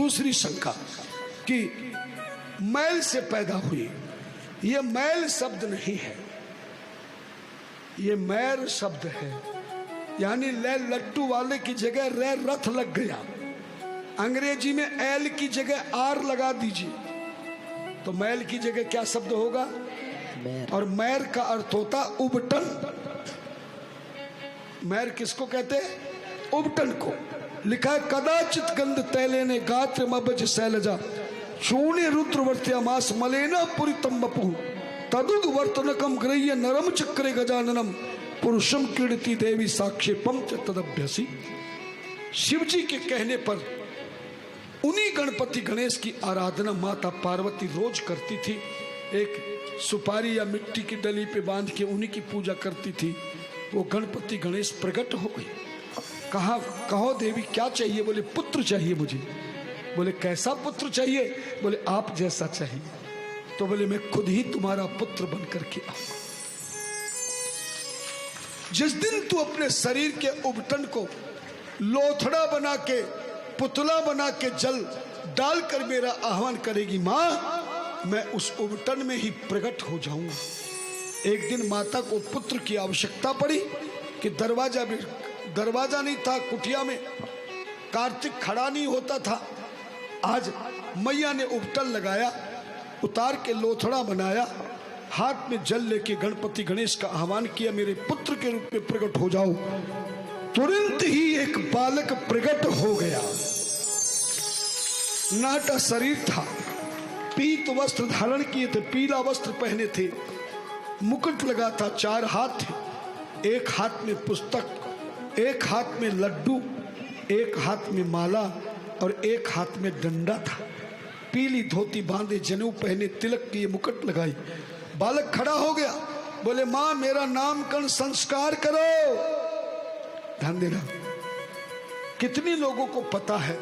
दूसरी शंका कि मैल से पैदा हुई, ये मैल शब्द नहीं है, ये मैर शब्द है, यानी ले लट्टू वाले की जगह रे रथ लग गया। अंग्रेजी में एल की जगह आर लगा दीजिए तो मैल की जगह क्या शब्द होगा? और मैर का अर्थ होता उबटन। मैर किसको कहते हैं? उबटन को। लिखा है कदाचित गंध तैले ने गात्र मबज शैलजा शून्य रुद्रवर्त्या मास मलेना पुरितम बपु तदुद वर्तनकम ग्रह्य नरम चक्रे गजाननम पुरुषम कीर्ति देवी साक्षेपम तदभ्यसी। शिव जी के कहने पर उन्हीं गणपति गणेश की आराधना माता पार्वती रोज करती थी। एक सुपारी या मिट्टी की डली पे बांध के उन्हीं की पूजा करती थी। वो गणपति गणेश प्रकट हो गए। कहा कहो देवी क्या चाहिए? बोले पुत्र चाहिए मुझे। बोले कैसा पुत्र चाहिए? बोले आप जैसा चाहिए। तो बोले मैं खुद ही तुम्हारा पुत्र बन करके आऊंगा। जिस दिन तू अपने शरीर के उबटन को लोथड़ा बना के पुतला बना के जल डालकर मेरा आह्वान करेगी मां, मैं उस उबटन में ही प्रकट हो जाऊंगा। एक दिन माता को पुत्र की आवश्यकता पड़ी कि दरवाजा नहीं था कुटिया में, कार्तिक खड़ा नहीं होता था। आज मैया ने उबटन लगाया, उतार के लोथड़ा बनाया, हाथ में जल लेके गणपति गणेश का आह्वान किया, मेरे पुत्र के रूप में प्रकट हो जाओ। तुरंत ही एक बालक प्रकट हो गया। नाटा शरीर था, पीत वस्त्र धारण किए थे, पीला वस्त्र पहने थे, मुकुट लगा था, 4 हाथ थे, एक हाथ में पुस्तक, एक हाथ में लड्डू, एक हाथ में माला और एक हाथ में डंडा था। पीली धोती बांधे, जनेऊ पहने, तिलक किए, मुकुट लगाई। बालक खड़ा हो गया, बोले मां मेरा नामकरण संस्कार करो। ध्यान देना, कितने लोगों को पता है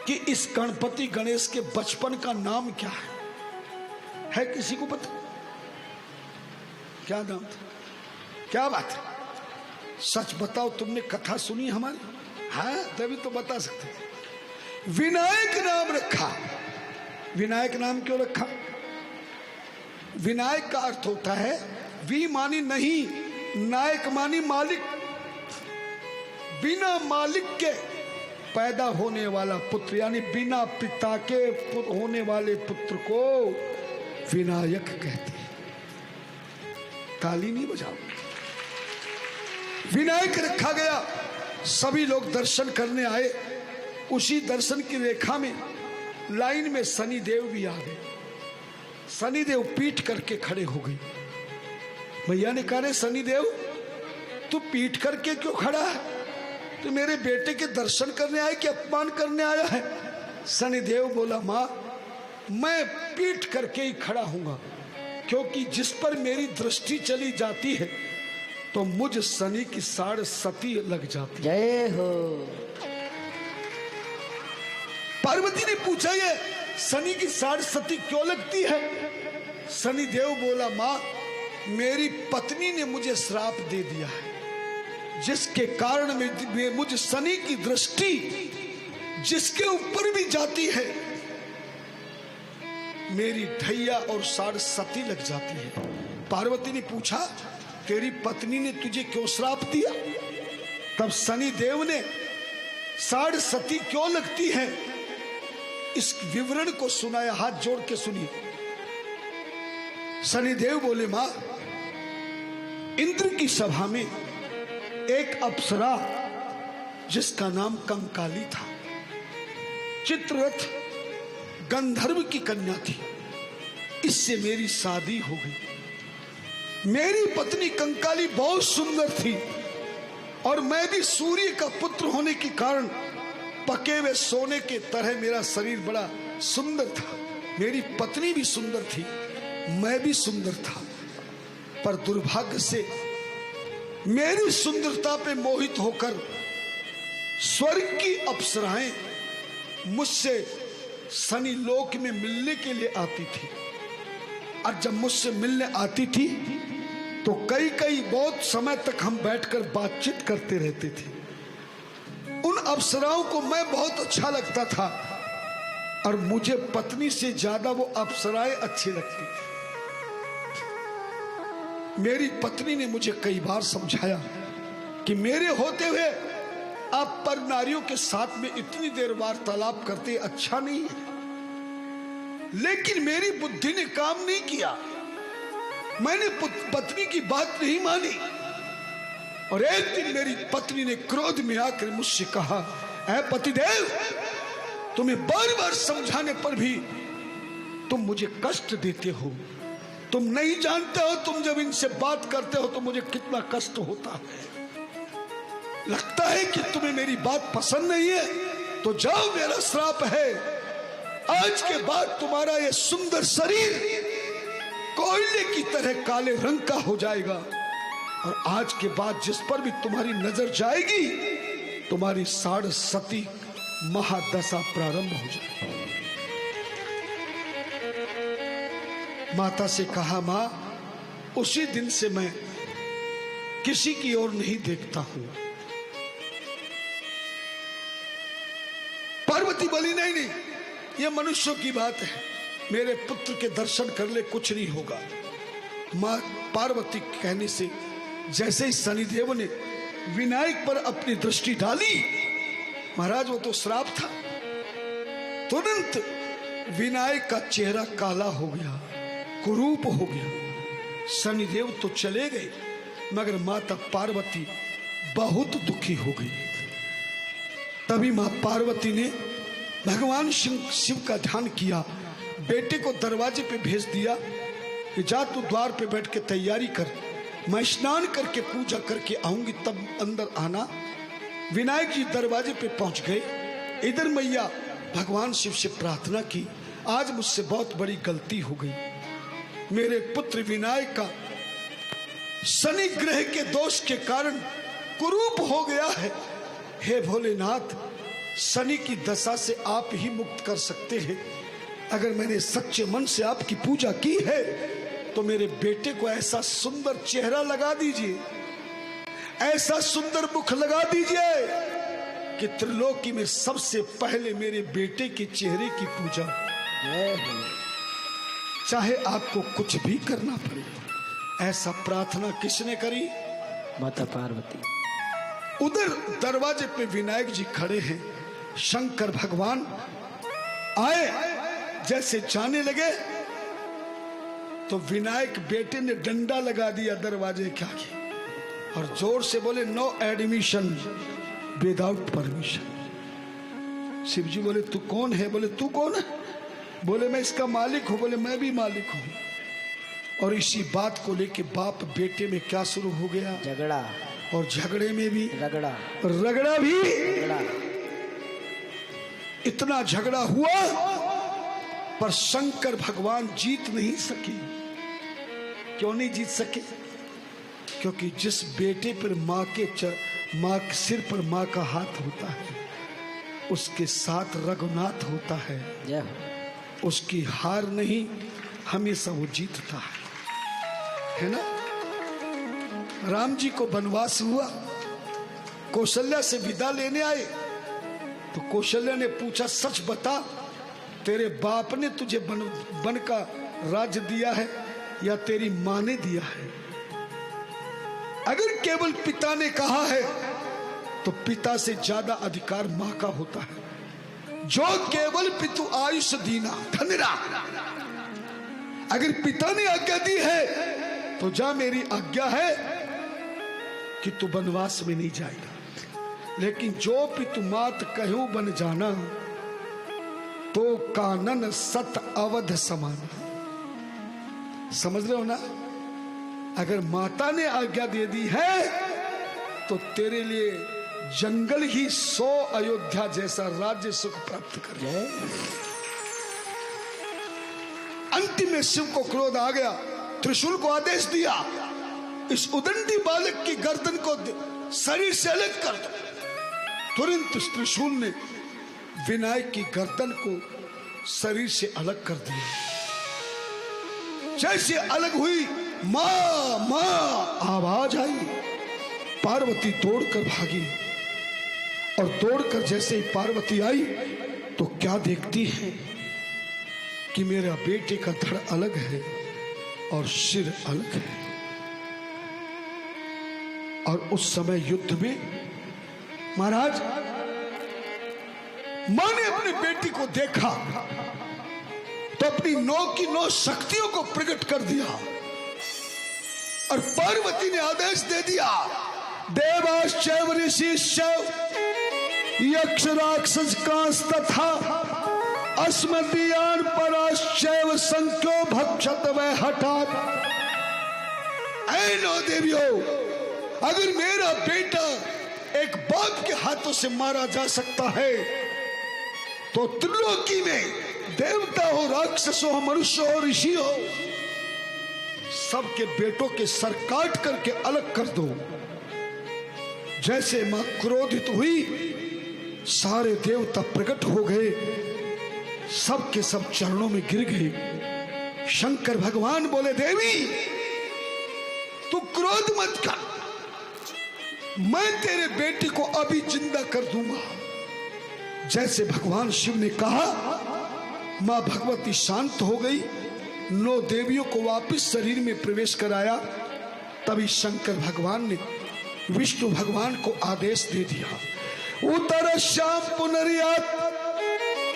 कि इस गणपति गणेश के बचपन का नाम क्या है किसी को पता? क्या नाम था? क्या बात है? सच बताओ, तुमने कथा सुनी हमारी? हाँ, तभी तो बता सकते। विनायक नाम रखा। विनायक नाम क्यों रखा? विनायक का अर्थ होता है वी मानी नहीं, नायक मानी मालिक। बिना मालिक के पैदा होने वाला पुत्र, यानी बिना पिता के होने वाले पुत्र को विनायक कहते हैं। ताली नहीं बजाओ। विनायक रखा गया। सभी लोग दर्शन करने आए। उसी दर्शन की रेखा में लाइन में शनिदेव भी आ गए। शनिदेव पीठ करके खड़े हो गए। भैया ने कहा, शनिदेव तू पीठ करके क्यों खड़ा है? तो मेरे बेटे के दर्शन करने आए कि अपमान करने आया है? शनिदेव बोला, मां मैं पीठ करके ही खड़ा हूंगा, क्योंकि जिस पर मेरी दृष्टि चली जाती है तो मुझ शनि की साढ़ सती लग जाती है। जय हो। पार्वती ने पूछा, ये शनि की साढ़ सती क्यों लगती है? शनिदेव बोला, मां मेरी पत्नी ने मुझे श्राप दे दिया है, जिसके कारण में मुझ शनि की दृष्टि जिसके ऊपर भी जाती है मेरी ढैया और साढ़ सती लग जाती है। पार्वती ने पूछा, तेरी पत्नी ने तुझे क्यों श्राप दिया? तब शनिदेव ने साढ़ सती क्यों लगती है इस विवरण को सुनाया। हाथ जोड़ के सुनिए। शनिदेव बोले, मां इंद्र की सभा में एक अप्सरा जिसका नाम कंकाली था, चित्ररथ गंधर्व की कन्या थी, इससे मेरी शादी हो गई। मेरी पत्नी कंकाली बहुत सुंदर थी और मैं भी सूर्य का पुत्र होने के कारण पके हुए सोने के तरह मेरा शरीर बड़ा सुंदर था। मेरी पत्नी भी सुंदर थी, मैं भी सुंदर था, पर दुर्भाग्य से मेरी सुंदरता पे मोहित होकर स्वर्ग की अप्सराएं मुझसे शनि लोक में मिलने के लिए आती थी। और जब मुझसे मिलने आती थी तो कई बहुत समय तक हम बैठकर बातचीत करते रहते थे। उन अप्सराओं को मैं बहुत अच्छा लगता था और मुझे पत्नी से ज्यादा वो अप्सराएं अच्छी लगती थी। मेरी पत्नी ने मुझे कई बार समझाया कि मेरे होते हुए आप पर नारियों के साथ में इतनी देर वार्तालाप करते अच्छा नहीं है, लेकिन मेरी बुद्धि ने काम नहीं किया। मैंने पत्नी की बात नहीं मानी और एक दिन मेरी पत्नी ने क्रोध में आकर मुझसे कहा, ऐ पतिदेव, तुम्हें बार बार समझाने पर भी तुम मुझे कष्ट देते हो। तुम नहीं जानते हो, तुम जब इनसे बात करते हो तो मुझे कितना कष्ट होता है। लगता है कि तुम्हें मेरी बात पसंद नहीं है, तो जाओ, मेरा श्राप है, आज के बाद तुम्हारा ये सुंदर शरीर कोयले की तरह काले रंग का हो जाएगा और आज के बाद जिस पर भी तुम्हारी नजर जाएगी तुम्हारी साढ़सती महादशा प्रारंभ हो जाएगी। माता से कहा, मां, उसी दिन से मैं किसी की ओर नहीं देखता हूं। पार्वती बोली, नहीं नहीं, यह मनुष्यों की बात है, मेरे पुत्र के दर्शन कर ले, कुछ नहीं होगा। मां पार्वती कहने से जैसे ही शनिदेव ने विनायक पर अपनी दृष्टि डाली, महाराज वो तो श्राप था, तुरंत विनायक का चेहरा काला हो गया, कुरूप हो गया। शनिदेव तो चले गए मगर माता पार्वती बहुत दुखी हो गई। तभी मां पार्वती ने भगवान शिव का ध्यान किया, बेटे को दरवाजे पे भेज दिया कि जा तू द्वार पे बैठ के तैयारी कर, मैं स्नान करके पूजा करके आऊंगी तब अंदर आना। विनायक जी दरवाजे पे पहुंच गए। इधर मैया भगवान शिव से प्रार्थना की, आज मुझसे बहुत बड़ी गलती हो गई, मेरे पुत्र विनायक का शनि ग्रह के दोष के कारण कुरूप हो गया है। हे भोलेनाथ, शनि की दशा से आप ही मुक्त कर सकते हैं। अगर मैंने सच्चे मन से आपकी पूजा की है तो मेरे बेटे को ऐसा सुंदर चेहरा लगा दीजिए, ऐसा सुंदर मुख लगा दीजिए कि त्रिलोकी में सबसे पहले मेरे बेटे के चेहरे की पूजा, चाहे आपको कुछ भी करना पड़े। ऐसा प्रार्थना किसने करी? माता पार्वती। उधर दरवाजे पे विनायक जी खड़े हैं। शंकर भगवान आए, जैसे जाने लगे तो विनायक बेटे ने डंडा लगा दिया दरवाजे के आगे और जोर से बोले, no admission without permission. Shiv ji बोले, तू कौन है? बोले, तू कौन है? बोले, मैं इसका मालिक हूं। बोले, मैं भी मालिक हूं। और इसी बात को लेके बाप बेटे में क्या शुरू हो गया? झगड़ा। और झगड़े में भी रगड़ा, रगड़ा भी रगड़ा। इतना झगड़ा हुआ पर शंकर भगवान जीत नहीं सके। क्यों नहीं जीत सके? क्योंकि जिस बेटे पर माँ के सिर पर माँ का हाथ होता है उसके साथ रघुनाथ होता है। उसकी हार नहीं, हमेशा वो जीतता है ना। राम जी को वनवास हुआ, कौशल्या से विदा लेने आए तो कौशल्या ने पूछा, सच बता, तेरे बाप ने तुझे वन का राज्य दिया है या तेरी माँ ने दिया है? अगर केवल पिता ने कहा है तो पिता से ज्यादा अधिकार माँ का होता है। जो केवल पितु आयुष दीना धनरा, अगर पिता ने आज्ञा दी है तो जा, मेरी आज्ञा है कि तू वनवास में नहीं जाएगा। लेकिन जो पितु मात कहूं बन जाना, तो कानन सत अवध समान। समझ रहे हो ना? अगर माता ने आज्ञा दे दी है तो तेरे लिए जंगल ही 100 अयोध्या जैसा राज्य सुख प्राप्त कर जाए। अंतिम में शिव को क्रोध आ गया, त्रिशूल को आदेश दिया, इस उदंडी बालक की गर्दन को शरीर से अलग कर दो। तुरंत त्रिशूल ने विनायक की गर्दन को शरीर से अलग कर दिया। जैसे अलग हुई, मां मां आवाज आई, पार्वती दौड़कर भागी और दौड़कर जैसे ही पार्वती आई तो क्या देखती है कि मेरा बेटे का धड़ अलग है और सिर अलग है। और उस समय युद्ध में महाराज मां ने अपने बेटी को देखा तो अपनी 9 की 9 शक्तियों को प्रकट कर दिया और पार्वती ने आदेश दे दिया, देवाश्चैव ऋषिश्चैव यक्ष राक्षस तथा अस्मदीयान पराश्चैव संख्यो भक्षत वै हठात। ऐ 9 देवियों, अगर मेरा बेटा एक बाप के हाथों से मारा जा सकता है तो त्रिलोकी में देवता हो, राक्षस हो, मनुष्य हो, ऋषि हो, सबके बेटों के सर काट करके अलग कर दो। जैसे मां क्रोधित हुई, सारे देवता प्रकट हो गए, सबके सब चरणों में गिर गए। शंकर भगवान बोले, देवी तू क्रोध मत कर, मैं तेरे बेटे को अभी जिंदा कर दूंगा। जैसे भगवान शिव ने कहा, मां भगवती शांत हो गई, 9 देवियों को वापस शरीर में प्रवेश कराया। तभी शंकर भगवान ने विष्णु भगवान को आदेश दे दिया, उत्तर श्याम पुनरियात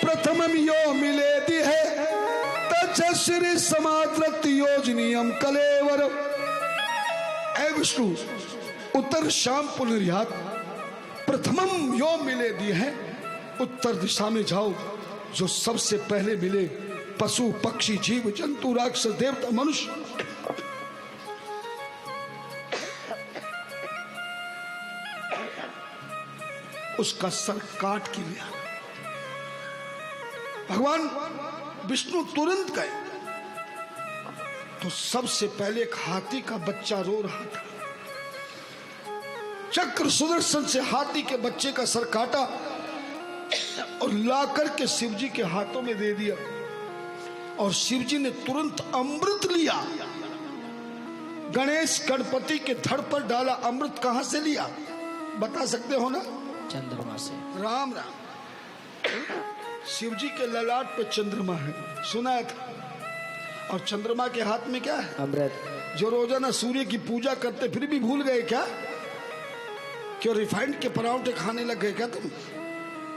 प्रथमम यो मिलेति है तच्चश्री समाद्रत योजनीयम कलेवर। ऐ विष्णु, उत्तर श्याम पुनरियात प्रथमम यो मिलेति है, उत्तर दिशा में जाओ, जो सबसे पहले मिले पशु पक्षी जीव जंतु राक्षस देवता मनुष्य, उसका सर काट के लिया। भगवान विष्णु तुरंत गए तो सबसे पहले एक हाथी का बच्चा रो रहा था। चक्र सुदर्शन से हाथी के बच्चे का सर काटा और लाकर के शिव जी के हाथों में दे दिया और शिव जी ने तुरंत अमृत लिया, गणेश गणपति के धड़ पर डाला। अमृत कहां से लिया बता सकते हो ना? चंद्रमा से। राम राम। शिव जी के ललाट पे चंद्रमा है, सुना था। और चंद्रमा के हाथ में क्या है? अमृत। जो रोजाना सूर्य की पूजा करते फिर भी भूल गए क्या? क्यों रिफाइंड के पराठे खाने लग गए क्या तुम?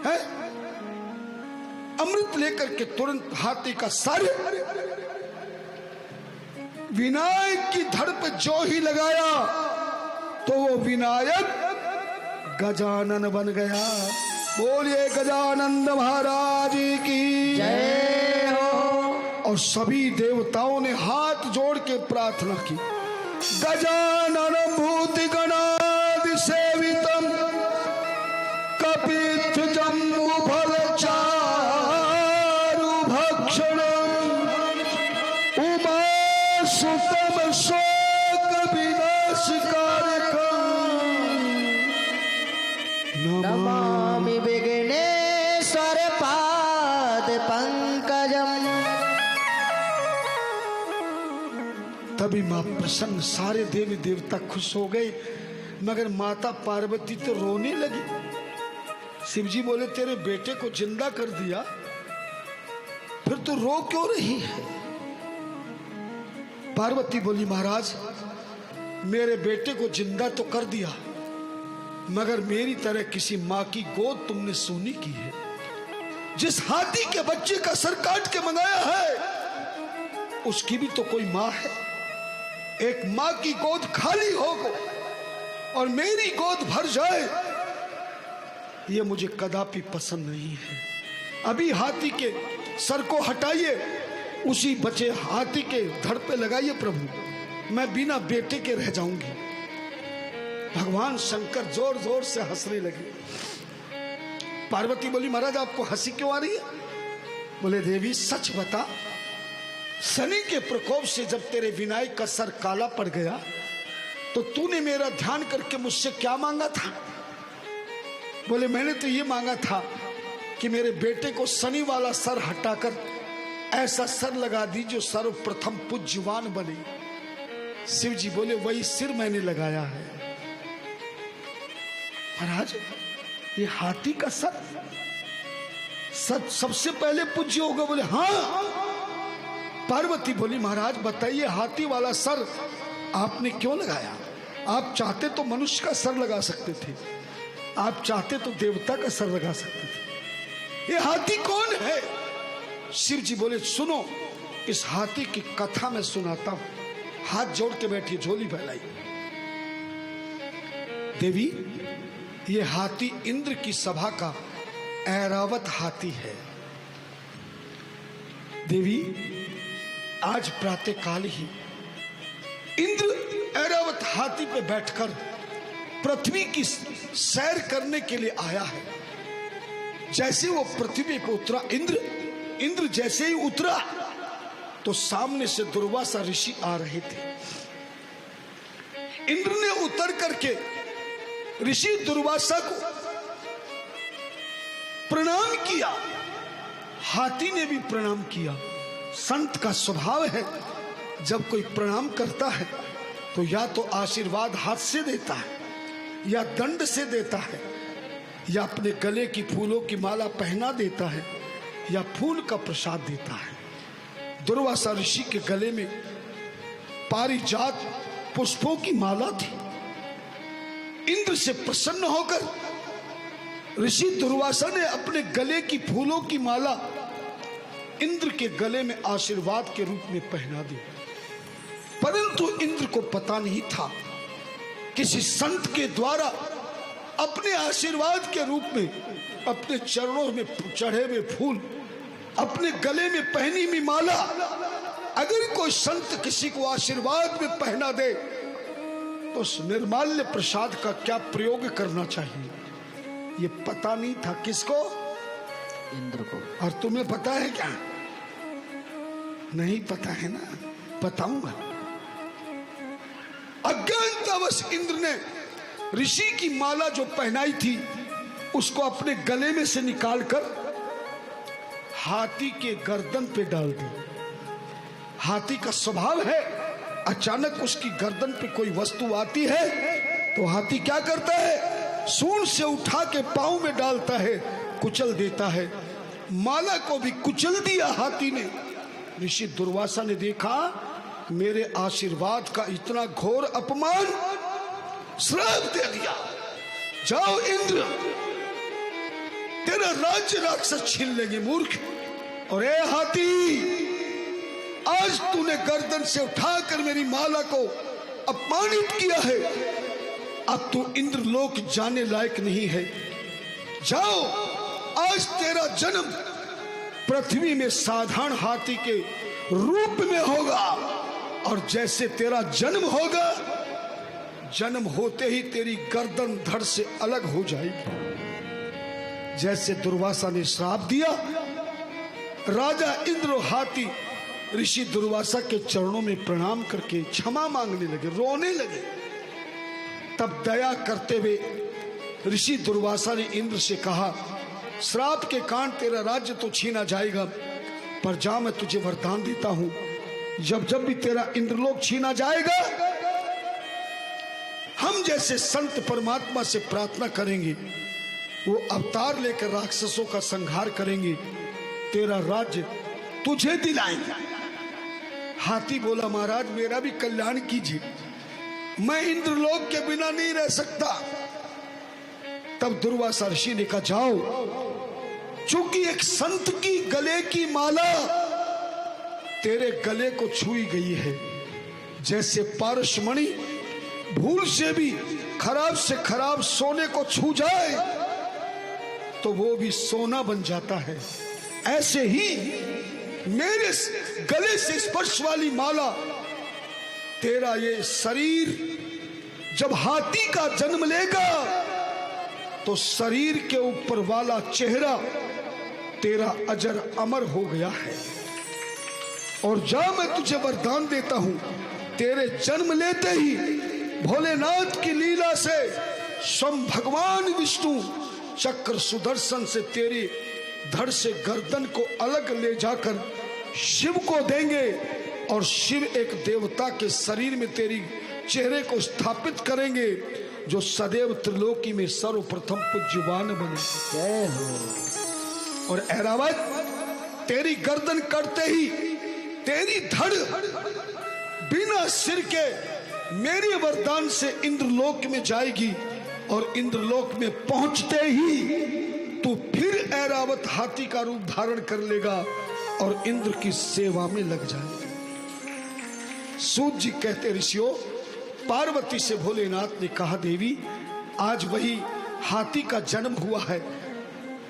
है? अमृत लेकर के तुरंत हाथी का सर विनायक की धड़ पे जो ही लगाया तो वो विनायक गजानन बन गया। बोलिए गजानंद महाराज की जय हो। और सभी देवताओं ने हाथ जोड़ के प्रार्थना की, गजानन भूति गणादि सेवितम कपित जम्बु फल चारु भक्षणम उमा सुतम शोक विनाशकारकम नमामि विघ्नेश्वर पाद पंकजम। तभी मां प्रसन्न, सारे देवी देवता खुश हो गए, मगर माता पार्वती तो रोने लगी। शिवजी बोले, तेरे बेटे को जिंदा कर दिया, फिर तू रो क्यों रही है? पार्वती बोली, महाराज मेरे बेटे को जिंदा तो कर दिया, मगर मेरी तरह किसी माँ की गोद तुमने सोनी की है। जिस हाथी के बच्चे का सर काट के मंगाया है उसकी भी तो कोई माँ है। एक माँ की गोद खाली हो और मेरी गोद भर जाए, ये मुझे कदापि पसंद नहीं है। अभी हाथी के सर को हटाइए, उसी बचे हाथी के धड़ पे लगाइए प्रभु, मैं बिना बेटे के रह जाऊंगी। भगवान शंकर जोर जोर से हंसने लगे। पार्वती बोली, महाराज आपको हंसी क्यों आ रही है? बोले, देवी सच बता, शनि के प्रकोप से जब तेरे विनायक का सर काला पड़ गया तो तूने मेरा ध्यान करके मुझसे क्या मांगा था? बोले, मैंने तो ये मांगा था कि मेरे बेटे को शनि वाला सर हटाकर ऐसा सर लगा दी जो सर्वप्रथम पूज्यवान बने। शिव जी बोले, वही सिर मैंने लगाया है। महाराज ये हाथी का सर सबसे पहले पूज्य होगा? बोले हाँ। पार्वती बोली महाराज बताइए हाथी वाला सर आपने क्यों लगाया? आप चाहते तो मनुष्य का सर लगा सकते थे, आप चाहते तो देवता का सर लगा सकते थे। ये हाथी कौन है? शिव जी बोले सुनो, इस हाथी की कथा मैं सुनाता हूं। हाथ जोड़ के बैठी, झोली फैलाई। देवी, ये हाथी इंद्र की सभा का ऐरावत हाथी है। देवी, आज प्रातःकाल ही इंद्र ऐरावत हाथी पे बैठकर पृथ्वी की सैर करने के लिए आया है। जैसे वो पृथ्वी पे उतरा, इंद्र जैसे ही उतरा तो सामने से दुर्वासा ऋषि आ रहे थे। इंद्र ने उतर करके ऋषि दुर्वासा को प्रणाम किया, हाथी ने भी प्रणाम किया। संत का स्वभाव है, जब कोई प्रणाम करता है तो या तो आशीर्वाद हाथ से देता है, या दंड से देता है, या अपने गले की फूलों की माला पहना देता है, या फूल का प्रसाद देता है। दुर्वासा ऋषि के गले में पारिजात पुष्पों की माला थी। इंद्र से प्रसन्न होकर ऋषि दुर्वासा ने अपने गले की फूलों की माला इंद्र के गले में आशीर्वाद के रूप में पहना दी। परंतु इंद्र को पता नहीं था किसी संत के द्वारा अपने आशीर्वाद के रूप में अपने चरणों में चढ़े हुए फूल, अपने गले में पहनी हुई माला, अगर कोई संत किसी को आशीर्वाद में पहना दे तो उस निर्माल्य प्रसाद का क्या प्रयोग करना चाहिए, ये पता नहीं था। किसको? इंद्र को। और तुम्हें पता है क्या? नहीं पता है ना, बताऊंगा। अज्ञानतावश इंद्र ने ऋषि की माला जो पहनाई थी उसको अपने गले में से निकालकर हाथी के गर्दन पे डाल दी। हाथी का स्वभाव है, अचानक उसकी गर्दन पे कोई वस्तु आती है तो हाथी क्या करता है? सूंड से उठा के पांव में डालता है, कुचल देता है। माला को भी कुचल दिया हाथी ने। ऋषि दुर्वासा ने देखा मेरे आशीर्वाद का इतना घोर अपमान, श्राप दे दिया। जाओ इंद्र, तेरा राज्य राक्षस छीन लेंगे मूर्ख। और ए हाथी, आज तूने गर्दन से उठाकर मेरी माला को अपमानित किया है, अब तू इंद्र लोक जाने लायक नहीं है। जाओ, आज तेरा जन्म पृथ्वी में साधारण हाथी के रूप में होगा, और जैसे तेरा जन्म होगा, जन्म होते ही तेरी गर्दन धड़ से अलग हो जाएगी। जैसे दुर्वासा ने श्राप दिया, राजा इंद्र हाथी ऋषि दुर्वासा के चरणों में प्रणाम करके क्षमा मांगने लगे, रोने लगे। तब दया करते हुए ऋषि दुर्वासा ने इंद्र से कहा, श्राप के कारण तेरा राज्य तो छीना जाएगा, पर जा मैं तुझे वरदान देता हूं, जब जब भी तेरा इंद्रलोक छीना जाएगा, हम जैसे संत परमात्मा से प्रार्थना करेंगे, वो अवतार लेकर राक्षसों का संहार करेंगे, तेरा राज्य तुझे दिलाएंगे। हाथी बोला महाराज मेरा भी कल्याण कीजिए, मैं इंद्रलोक के बिना नहीं रह सकता। तब दुर्वासा ऋषि ने कहा जाओ, चूंकि एक संत की गले की माला तेरे गले को छुई गई है, जैसे पारसमणि भूल से भी खराब से खराब सोने को छू जाए तो वो भी सोना बन जाता है, ऐसे ही मेरे गले से स्पर्श वाली माला, तेरा ये शरीर जब हाथी का जन्म लेगा तो शरीर के ऊपर वाला चेहरा तेरा अजर अमर हो गया है। और जा मैं तुझे वरदान देता हूं, तेरे जन्म लेते ही भोलेनाथ की लीला से स्वयं भगवान विष्णु चक्र सुदर्शन से तेरी धड़ से गर्दन को अलग ले जाकर शिव को देंगे, और शिव एक देवता के शरीर में तेरी चेहरे को स्थापित करेंगे, जो सदैव त्रिलोकी में सर्वप्रथम पूज्यवान बने। जय हो। और ऐरावत, तेरी गर्दन कटते ही तेरी धड़ बिना सिर के मेरे वरदान से इंद्रलोक में जाएगी, और इंद्रलोक में पहुंचते ही तू फिर ऐरावत हाथी का रूप धारण कर लेगा और इंद्र की सेवा में लग जाएगा। सूत जी कहते, ऋषियों, पार्वती से भोलेनाथ ने कहा, देवी आज वही हाथी का जन्म हुआ है,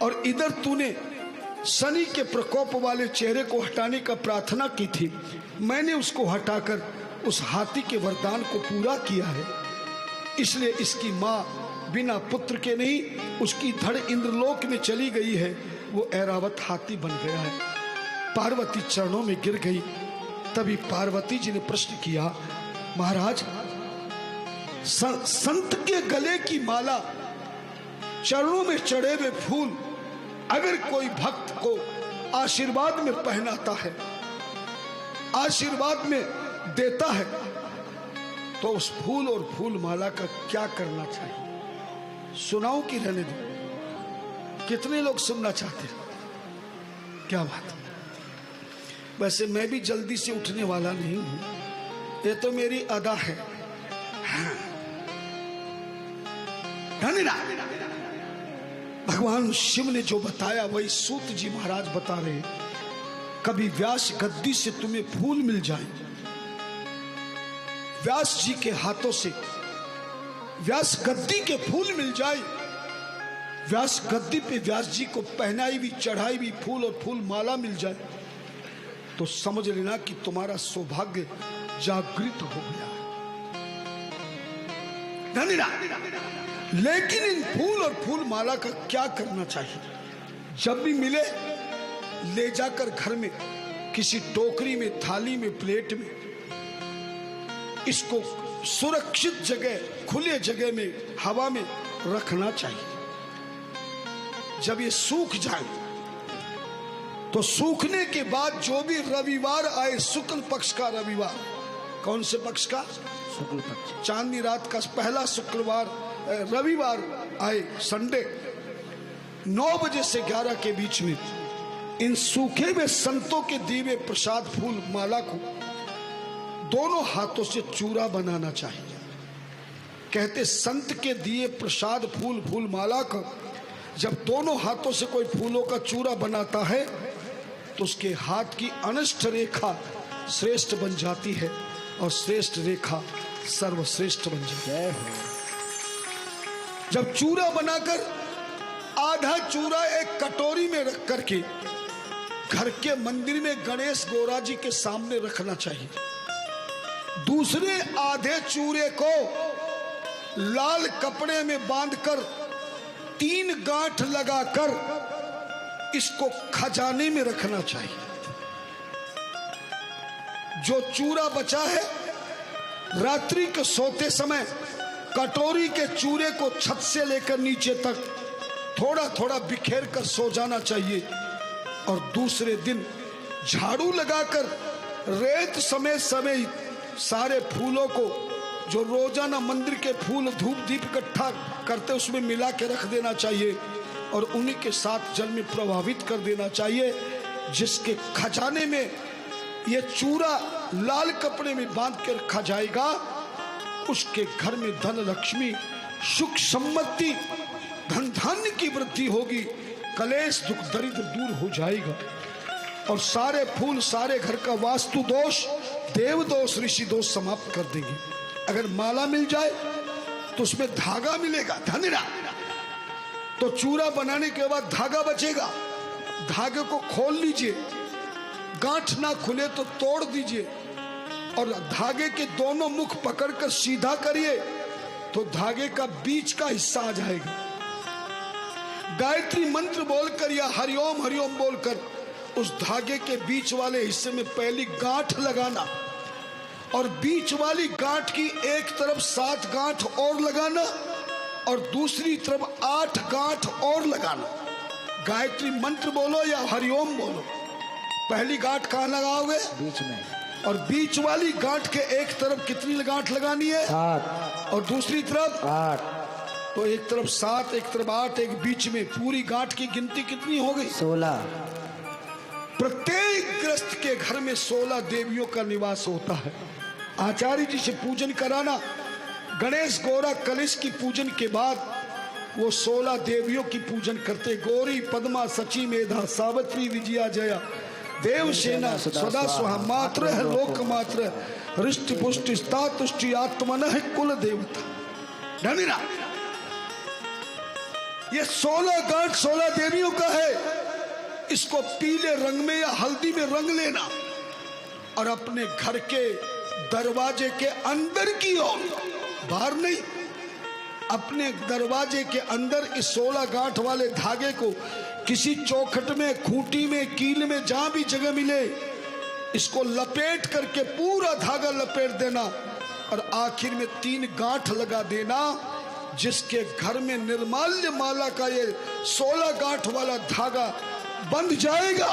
और इधर तूने शनि के प्रकोप वाले चेहरे को हटाने का प्रार्थना की थी, मैंने उसको हटाकर उस हाथी के वरदान को पूरा किया है, इसलिए इसकी माँ बिना पुत्र के नहीं, उसकी धड़ इंद्रलोक में चली गई है, वो ऐरावत हाथी बन गया है। पार्वती चरणों में गिर गई। तभी पार्वती जी ने प्रश्न किया, महाराज, संत के गले की माला, चरणों में चढ़े हुए फूल, अगर कोई भक्त को आशीर्वाद में पहनाता है, आशीर्वाद में देता है, तो उस फूल और फूल माला का क्या करना चाहिए? सुनाऊं कि रहने दो? कितने लोग सुनना चाहते हैं? क्या बात। वैसे मैं भी जल्दी से उठने वाला नहीं हूं, ये तो मेरी अदा है। हाँ। भगवान शिव ने जो बताया वही सूत जी महाराज बता रहे हैं। कभी व्यास गद्दी से तुम्हें फूल मिल जाए, व्यास जी के हाथों से व्यास गद्दी के फूल मिल जाए, व्यास गद्दी पे व्यास जी को पहनाई भी चढ़ाई भी फूल और फूल माला मिल जाए, तो समझ लेना कि तुम्हारा सौभाग्य जागृत हो गया। लेकिन इन फूल और फूल माला का क्या करना चाहिए? जब भी मिले ले जाकर घर में किसी टोकरी में, थाली में, प्लेट में इसको सुरक्षित जगह, खुले जगह में, हवा में रखना चाहिए। जब ये सूख जाए तो सूखने के बाद जो भी रविवार आए, शुक्ल पक्ष का रविवार, कौन से पक्ष का? शुक्ल पक्ष, चांदनी रात का पहला शुक्रवार, रविवार आए, संडे, 9 बजे से 11 के बीच में इन सूखे हुए संतों के दिए प्रसाद फूल माला को दोनों हाथों से चूरा बनाना चाहिए। कहते संत के दिए प्रसाद फूल फूल माला को जब दोनों हाथों से कोई फूलों का चूरा बनाता है तो उसके हाथ की अनिष्ट रेखा श्रेष्ठ बन जाती है और श्रेष्ठ रेखा सर्वश्रेष्ठ बन जाती है। जब चूरा बनाकर आधा चूरा एक कटोरी में रख करके घर के मंदिर में गणेश गौरा जी के सामने रखना चाहिए। दूसरे आधे चूरे को लाल कपड़े में बांधकर 3 गांठ लगाकर इसको खजाने में रखना चाहिए। जो चूरा बचा है रात्रि के सोते समय कटोरी के चूरे को छत से लेकर नीचे तक थोड़ा थोड़ा बिखेर कर सो जाना चाहिए और दूसरे दिन झाड़ू लगाकर रेत समय समय सारे फूलों को जो रोजाना मंदिर के फूल धूप दीप इकट्ठा करते उसमें मिला के रख देना चाहिए और उन्हीं के साथ जल में प्रभावित कर देना चाहिए। जिसके खजाने में ये चूरा लाल कपड़े में बांध के रखा जाएगा उसके घर में धन लक्ष्मी सुख सम्मति धन धान्य की वृद्धि होगी, कलेश दुख दरिद्र दूर हो जाएगा और सारे फूल सारे घर का वास्तु दोष देव दोष ऋषि दोष समाप्त कर देंगे। अगर माला मिल जाए तो उसमें धागा मिलेगा, धनिरा, तो चूरा बनाने के बाद धागा बचेगा, धागे को खोल लीजिए, गांठ ना खुले तो तोड़ दीजिए और धागे के दोनों मुख पकड़कर सीधा करिए तो धागे का बीच का हिस्सा आ जाएगा। गायत्री मंत्र बोलकर या हरिओम हरिओम बोलकर उस धागे के बीच वाले हिस्से में पहली गांठ लगाना और बीच वाली गांठ की एक तरफ 7 गांठ और लगाना और दूसरी तरफ 8 गांठ और लगाना। गायत्री मंत्र बोलो या हरिओम बोलो, पहली गांठ कहाँ लगाओगे? बीच में। और बीच वाली गांठ के एक तरफ कितनी गांठ लगानी है? 7 और दूसरी तरफ 8 तो एक तरफ 7 एक तरफ 8 एक बीच में, पूरी गांठ की गिनती कितनी हो गई? 16। प्रत्येक ग्रस्त के घर में 16 देवियों का निवास होता है। आचार्य जी से पूजन कराना, गणेश गौरा कलश की पूजन के बाद वो 16 देवियों की पूजन करते। गौरी, पद्मा, सची, मेधा, सावित्री, विजया, जया, देवसेना, सदा स्वाहा, मात्र है लोक मात्र, हृष्टि पुष्टि स्था तुष्टि, आत्मन है कुल देवता। धनिरा ये 16 गांठ 16 देवियों का है। इसको पीले रंग में या हल्दी में रंग लेना और अपने घर के दरवाजे के अंदर की ओर, बाहर नहीं, अपने दरवाजे के अंदर इस 16 गांठ वाले धागे को किसी चौखट में, खूंटी में, कील में, जहां भी जगह मिले, इसको लपेट करके पूरा धागा लपेट देना और आखिर में 3 गांठ लगा देना। जिसके घर में निर्माल्य माला का ये 16 गांठ वाला धागा बंध जाएगा,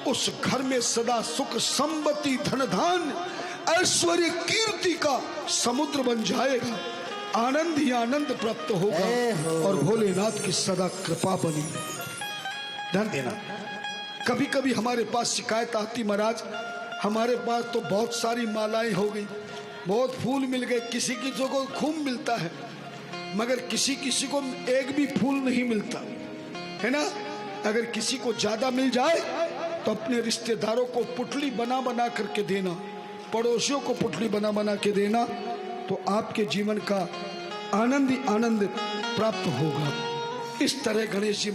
उस घर में सदा सुख, संपत्ति, धन धान्य, ऐश्वर्य, कीर्ति का समुद्र बन जाएगा। आनंद ही आनंद प्राप्त होगा और भोलेनाथ की सदा कृपा बनी। ध्यान देना, कभी कभी हमारे पास शिकायत आती, महाराज हमारे पास तो बहुत सारी मालाएं हो गई, बहुत फूल मिल गए, किसी किसी को खूब मिलता है मगर किसी किसी को एक भी फूल नहीं मिलता है ना। अगर किसी को ज्यादा मिल जाए तो अपने रिश्तेदारों को पुतली बना बना करके देना, पड़ोसियों को पुतली बना बना के देना, तो आपके जीवन का आनंद ही आनंद प्राप्त होगा। इस तरह गणेश जी